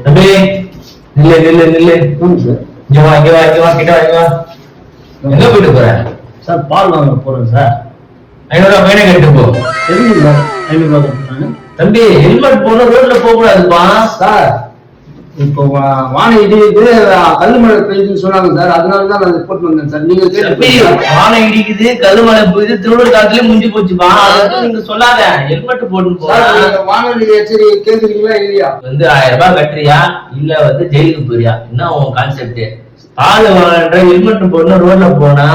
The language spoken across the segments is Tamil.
தம்பி நில்லு நில்லு நில்லு. இங்க வா இங்க வா இங்க வா கிட்ட வா. எங்க போயிட்டு போற? சார் பால் வாங்க போறேன் சார். 500 ரூபாய் பையனை கேட்டு போ. எதுக்கு சார் 500 ரூபாய்? தம்பி ஹெல்மெட் போன ரோட்ல போக கூடாதுப்பா. சார் இப்போ வானை இடிக்குது கல்லுமழை பெய்யுதுன்னு சொன்னாங்க சார், அதனாலதான் நான் போட்டு வந்தேன் சார். நீங்க வானை இடிக்குது கல்லுமழை பெய்யுது திருவள்ளூர் காலத்துல முடிஞ்சு போச்சுப்பா. நீங்க சொல்லாத ஹெல்மெட் போட்டு போ. வானொலி எச்சரிக்கை கேக்குறீங்களா இல்லையா? 1000 ரூபாய் கட்டுறியா இல்ல ஜெயிலுக்கு போறியா? என்ன உன் கான்செப்ட்? பால் வாங்குற ஹெல்மெட் போடணும் ரோட்ல போனா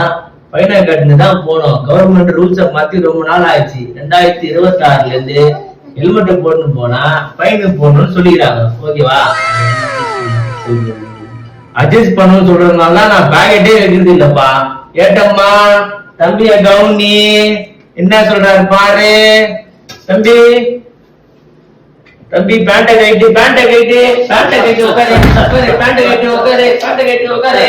ஃபைனை கட்டுதான் போனோம். கவர்மெண்ட் ரூல்ஸை மாத்தி ரொம்ப நாள் ஆயிடுச்சு. 2026ல இருந்து ஹெல்மெட் போடணும் போனா ஃபைனு போடணும்னு சொல்லிக்கிறாங்க. ஓகேவா? அட்ஜஸ்ட் பண்ணணும்னு சொல்றதுனால நான் பேக்கெட்டே வைக்கிறது இல்லப்பா. ஏட்டம்மா தம்பிய கவுனி என்ன சொல்றாரு பாரு. தம்பி தம்பி பேண்ட கைட்டு பேண்ட கைட்டு பேண்ட கைட்டு உட்காரு பேண்ட கைட்டு உட்காரு பேண்ட கைட்டு உட்காரு.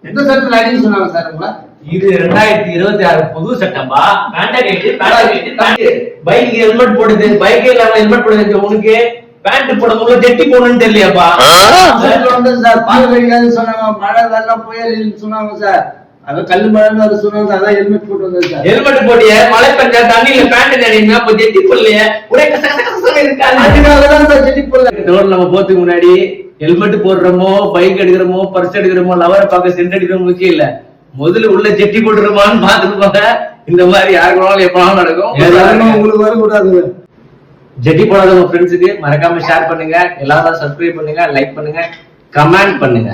எந்த சட்டத்துல அடின்னு சொன்னாங்க சார் உங்களை? இது 2026 புது சட்டம்பா. பேண்ட கைட்டு பேண்ட கைட்டு பேண்ட். பைக் ஹெல்மெட் போடுது, பைக் இல்லாம ஹெல்மெட் போடுது. உனக்கு பேண்ட் போட முடியல ஜெட்டி போடணும்னு தெரியலையாப்பா? சார் பால் கடிக்காதுன்னு சொன்னாங்க, மழை வெள்ளம் புயல் சொன்னாங்க சார். அதான் கல்லு மழைன்னு அதை சொன்னாங்க, அதான் ஹெல்மெட் போட்டு வந்தேன் சார். ஹெல்மெட் போட்டிய மழை பெஞ்சா தண்ணியில பேண்ட் நடிங்க, அப்ப ஜெட்டி போடலையே ஒரே கசகசன்னு இருக்காது. அதுக்காகதான் சார் ஜெட்டி போடல. ரோட்ல நம்ம போறதுக்கு முன்னாடி ஹெல்மெட் போடுறோமோ பைக் எடுக்கிறோமோ பர்ஸ் எடுக்கிறோமோ லவரை பார்க்க சென்ட் அடிக்கிறோம் முக்கியம் இல்ல. முதல்ல உள்ள ஜெட்டி போட்டுருமான்னு பாத்துட்டு போங்க. இந்த மாதிரி யாருக்குனாலும் எப்பனாலும் நடக்கும். உங்களுக்கு வரக்கூடாது. ஜெட்டி போடாத உங்க ஃப்ரெண்ட்ஸுக்கு மறக்காம ஷேர் பண்ணுங்க. எல்லாரும் சப்ஸ்கிரைப் பண்ணுங்க, லைக் பண்ணுங்க, கமெண்ட் பண்ணுங்க.